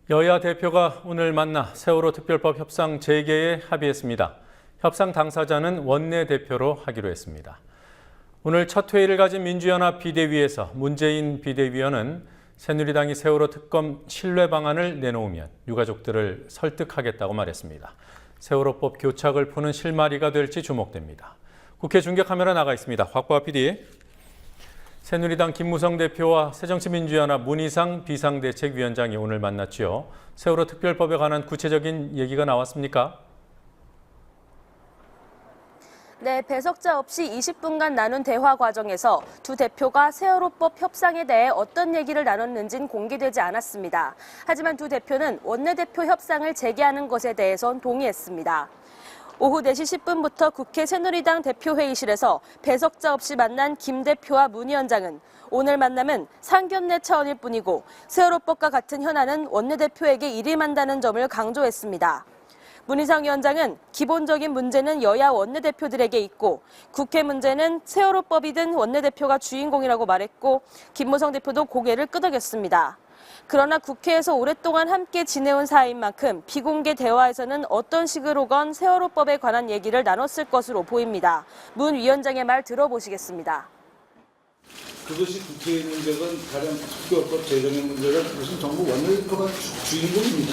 여야 대표가 오늘 만나 세월호 특별법 협상 재개에 합의했습니다. 협상 당사자는 원내대표로 하기로 했습니다. 오늘 첫 회의를 가진 민주연합 비대위에서 문재인 비대위원은 새누리당이 세월호 특검 신뢰 방안을 내놓으면 유가족들을 설득하겠다고 말했습니다. 세월호법 교착을 푸는 실마리가 될지 주목됩니다. 국회 중계카메라 나가 있습니다. 곽보아 PD. 새누리당 김무성 대표와 새정치민주연합 문희상 비상대책위원장이 오늘 만났지요. 세월호 특별법에 관한 구체적인 얘기가 나왔습니까? 네, 배석자 없이 20분간 나눈 대화 과정에서 두 대표가 세월호법 협상에 대해 어떤 얘기를 나눴는지는 공개되지 않았습니다. 하지만 두 대표는 원내대표 협상을 재개하는 것에 대해선 동의했습니다. 오후 4시 10분부터 국회 새누리당 대표회의실에서 배석자 없이 만난 김 대표와 문 위원장은 오늘 만남은 상견례 차원일 뿐이고 세월호법과 같은 현안은 원내대표에게 일임한다는 점을 강조했습니다. 문희상 위원장은 기본적인 문제는 여야 원내대표들에게 있고 국회 문제는 세월호법이든 원내대표가 주인공이라고 말했고 김무성 대표도 고개를 끄덕였습니다. 그러나 국회에서 오랫동안 함께 지내온 사이인 만큼 비공개 대화에서는 어떤 식으로건 세월호법에 관한 얘기를 나눴을 것으로 보입니다. 문 위원장의 말 들어보시겠습니다. 그것이 국회의 문제건 다른 특별법 제정의 문제건 무슨 정부 원내대표가 주인공입니다.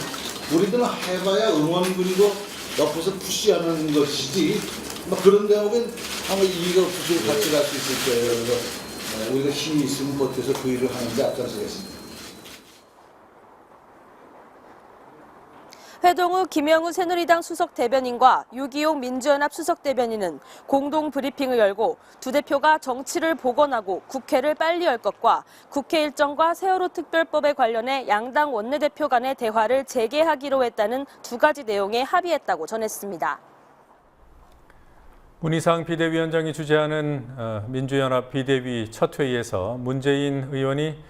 우리들은 해봐야 응원군이고 옆에서 푸시하는 것이지 그런 대목은 아마 이의가 없어서 같이 갈 수 있을 거예요. 그래서 우리가 힘이 있으면 버텨서 그 일을 하는데 앞장서겠습니다. 회동후 김영우 새누리당 수석 대변인과 유기용 민주연합 수석 대변인은 공동 브리핑을 열고 두 대표가 정치를 복원하고 국회를 빨리 열 것과 국회 일정과 세월호 특별법에 관련해 양당 원내대표 간의 대화를 재개하기로 했다는 두 가지 내용에 합의했다고 전했습니다. 문희상 비대위원장이 주재하는 민주연합 비대위 첫 회의에서 문재인 의원이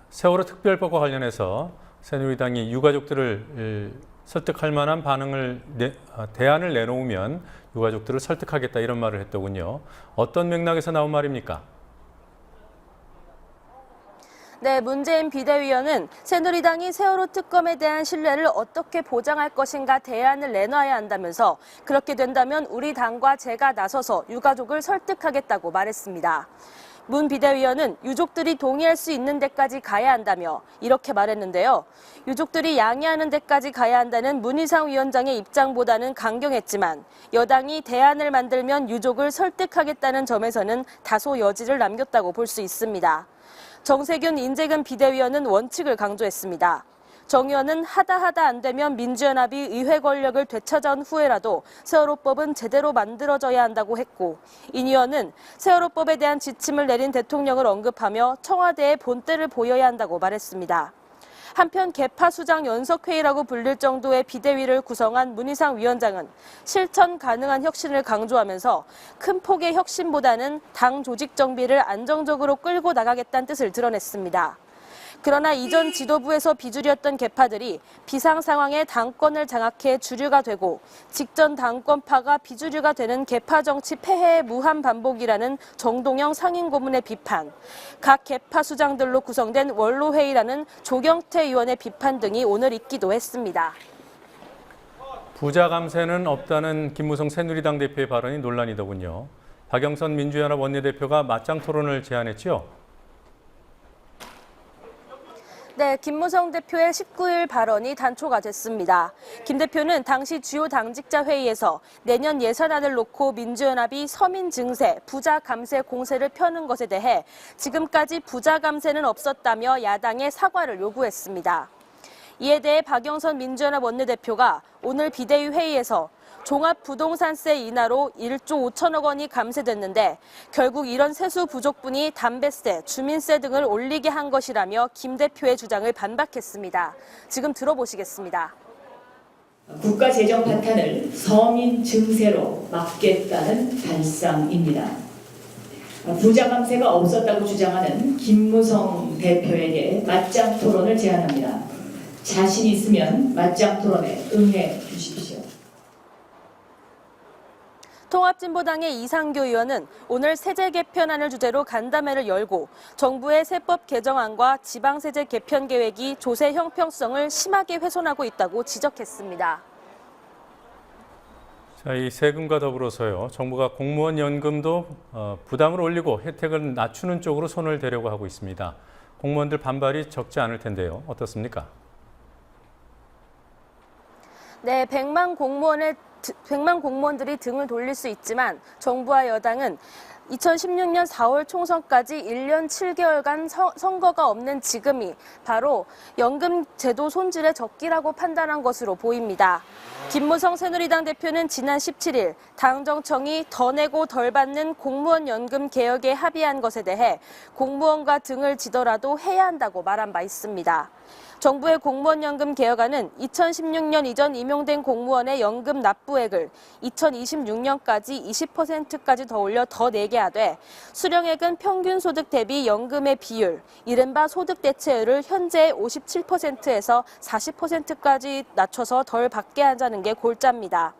세월호 특별법과 관련해서 새누리당이 유가족들을 설득할 만한 대안을 내놓으면 유가족들을 설득하겠다 이런 말을 했더군요. 어떤 맥락에서 나온 말입니까? 네, 문재인 비대위원은 새누리당이 세월호 특검에 대한 신뢰를 어떻게 보장할 것인가 대안을 내놔야 한다면서 그렇게 된다면 우리 당과 제가 나서서 유가족을 설득하겠다고 말했습니다. 문 비대위원은 유족들이 동의할 수 있는 데까지 가야 한다며 이렇게 말했는데요. 유족들이 양해하는 데까지 가야 한다는 문희상 위원장의 입장보다는 강경했지만 여당이 대안을 만들면 유족을 설득하겠다는 점에서는 다소 여지를 남겼다고 볼 수 있습니다. 정세균 인재근 비대위원은 원칙을 강조했습니다. 정 의원은 하다 안 되면 민주연합이 의회 권력을 되찾아온 후에라도 세월호법은 제대로 만들어져야 한다고 했고 인 의원은 세월호법에 대한 지침을 내린 대통령을 언급하며 청와대의 본때를 보여야 한다고 말했습니다. 한편 개파수장 연석회의라고 불릴 정도의 비대위를 구성한 문희상 위원장은 실천 가능한 혁신을 강조하면서 큰 폭의 혁신보다는 당 조직 정비를 안정적으로 끌고 나가겠다는 뜻을 드러냈습니다. 그러나 이전 지도부에서 비주류였던 개파들이 비상 상황에 당권을 장악해 주류가 되고 직전 당권파가 비주류가 되는 개파 정치 폐해의 무한 반복이라는 정동영 상임고문의 비판, 각 개파 수장들로 구성된 원로회의라는 조경태 의원의 비판 등이 오늘 있기도 했습니다. 부자 감세는 없다는 김무성 새누리당 대표의 발언이 논란이더군요. 박영선 민주연합 원내대표가 맞짱 토론을 제안했죠. 네, 김무성 대표의 19일 발언이 단초가 됐습니다. 김 대표는 당시 주요 당직자 회의에서 내년 예산안을 놓고 민주연합이 서민 증세, 부자 감세 공세를 펴는 것에 대해 지금까지 부자 감세는 없었다며 야당에 사과를 요구했습니다. 이에 대해 박영선 민주연합 원내대표가 오늘 비대위 회의에서 종합부동산세 인하로 1조 5천억 원이 감세됐는데 결국 이런 세수 부족분이 담배세, 주민세 등을 올리게 한 것이라며 김 대표의 주장을 반박했습니다. 지금 들어보시겠습니다. 국가 재정 파탄을 서민 증세로 막겠다는 발상입니다. 부자 감세가 없었다고 주장하는 김무성 대표에게 맞짱 토론을 제안합니다. 자신 있으면 맞짱 토론에 응해 주십시오. 통합진보당의 이상교 의원은 오늘 세제 개편안을 주제로 간담회를 열고 정부의 세법 개정안과 지방세제 개편 계획이 조세 형평성을 심하게 훼손하고 있다고 지적했습니다. 자, 이 세금과 더불어서요, 정부가 공무원 연금도 부담을 올리고 혜택을 낮추는 쪽으로 손을 대려고 하고 있습니다. 공무원들 반발이 적지 않을 텐데요. 어떻습니까? 네, 100만 공무원들이 등을 돌릴 수 있지만 정부와 여당은 2016년 4월 총선까지 1년 7개월간 선거가 없는 지금이 바로 연금 제도 손질의 적기라고 판단한 것으로 보입니다. 김무성 새누리당 대표는 지난 17일 당정청이 더 내고 덜 받는 공무원 연금 개혁에 합의한 것에 대해 공무원과 등을 지더라도 해야 한다고 말한 바 있습니다. 정부의 공무원연금 개혁안은 2016년 이전 임용된 공무원의 연금 납부액을 2026년까지 20%까지 더 올려 더 내게 하되 수령액은 평균 소득 대비 연금의 비율, 이른바 소득 대체율을 현재의 57%에서 40%까지 낮춰서 덜 받게 하자는 게 골자입니다.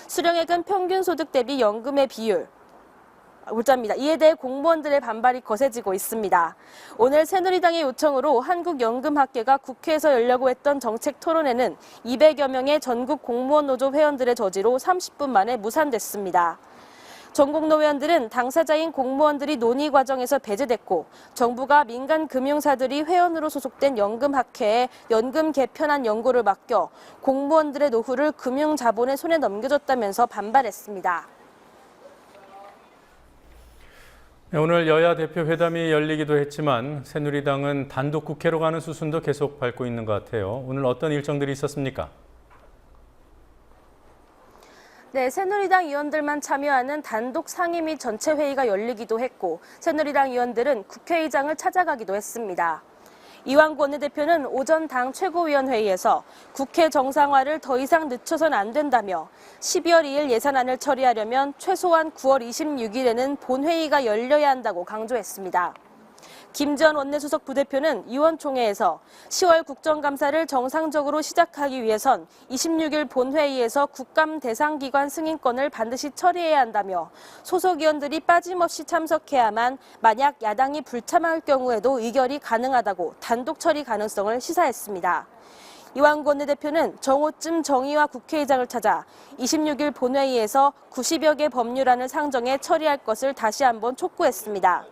수령액은 평균 소득 대비 연금의 비율, 골자입니다. 이에 대해 공무원들의 반발이 거세지고 있습니다. 오늘 새누리당의 요청으로 한국연금학회가 국회에서 열려고 했던 정책 토론회는 200여 명의 전국 공무원 노조 회원들의 저지로 30분 만에 무산됐습니다. 전국 노회원들은 당사자인 공무원들이 논의 과정에서 배제됐고 정부가 민간 금융사들이 회원으로 소속된 연금학회에 연금 개편안 연구를 맡겨 공무원들의 노후를 금융자본의 손에 넘겨줬다면서 반발했습니다. 오늘 여야 대표 회담이 열리기도 했지만 새누리당은 단독 국회로 가는 수순도 계속 밟고 있는 것 같아요. 오늘 어떤 일정들이 있었습니까? 네, 새누리당 의원들만 참여하는 단독 상임 및 전체 회의가 열리기도 했고 새누리당 의원들은 국회의장을 찾아가기도 했습니다. 이완구 원내대표는 오전 당 최고위원회의에서 국회 정상화를 더 이상 늦춰선 안 된다며 12월 2일 예산안을 처리하려면 최소한 9월 26일에는 본회의가 열려야 한다고 강조했습니다. 김지원 원내수석 부대표는 의원총회에서 10월 국정감사를 정상적으로 시작하기 위해선 26일 본회의에서 국감 대상기관 승인권을 반드시 처리해야 한다며 소속 의원들이 빠짐없이 참석해야만 만약 야당이 불참할 경우에도 의결이 가능하다고 단독 처리 가능성을 시사했습니다. 이완구 원내대표는 정호쯤 정의와 국회의장을 찾아 26일 본회의에서 90여 개 법률안을 상정해 처리할 것을 다시 한번 촉구했습니다.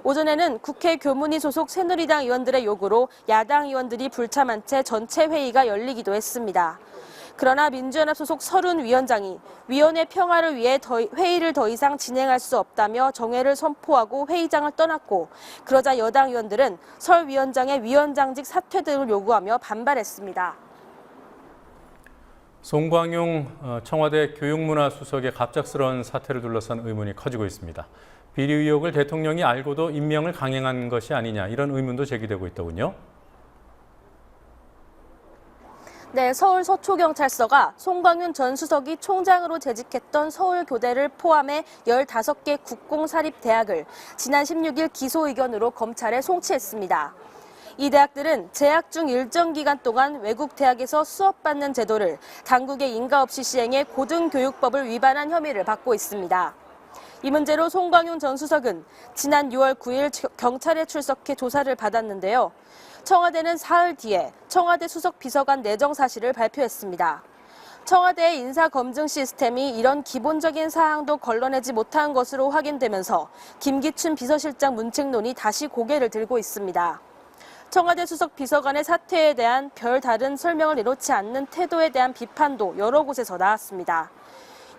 오전에는 국회 교문위 소속 새누리당 의원들의 요구로 야당 의원들이 불참한 채 전체 회의가 열리기도 했습니다. 그러나 민주연합 소속 서른 위원장이 위원회 평화를 위해 회의를 더 이상 진행할 수 없다며 정회를 선포하고 회의장을 떠났고 그러자 여당 의원들은 설 위원장의 위원장직 사퇴 등을 요구하며 반발했습니다. 송광용 청와대 교육문화수석의 갑작스러운 사퇴를 둘러싼 의문이 커지고 있습니다. 비리 의혹을 대통령이 알고도 임명을 강행한 것이 아니냐 이런 의문도 제기되고 있더군요. 네, 서울 서초경찰서가 송광윤 전 수석이 총장으로 재직했던 서울교대를 포함해 15개 국공사립대학을 지난 16일 기소 의견으로 검찰에 송치했습니다. 이 대학들은 재학 중 일정 기간 동안 외국 대학에서 수업받는 제도를 당국의 인가 없이 시행해 고등교육법을 위반한 혐의를 받고 있습니다. 이 문제로 송광윤 전 수석은 지난 6월 9일 경찰에 출석해 조사를 받았는데요. 청와대는 사흘 뒤에 청와대 수석 비서관 내정 사실을 발표했습니다. 청와대의 인사검증 시스템이 이런 기본적인 사항도 걸러내지 못한 것으로 확인되면서 김기춘 비서실장 문책론이 다시 고개를 들고 있습니다. 청와대 수석 비서관의 사퇴에 대한 별다른 설명을 내놓지 않는 태도에 대한 비판도 여러 곳에서 나왔습니다.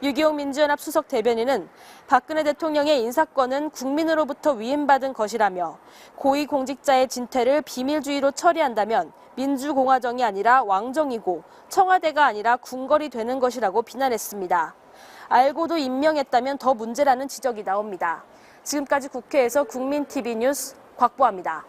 유기용 민주연합 수석 대변인은 박근혜 대통령의 인사권은 국민으로부터 위임받은 것이라며 고위공직자의 진퇴를 비밀주의로 처리한다면 민주공화정이 아니라 왕정이고 청와대가 아니라 궁궐이 되는 것이라고 비난했습니다. 알고도 임명했다면 더 문제라는 지적이 나옵니다. 지금까지 국회에서 국민TV 뉴스 곽보아입니다.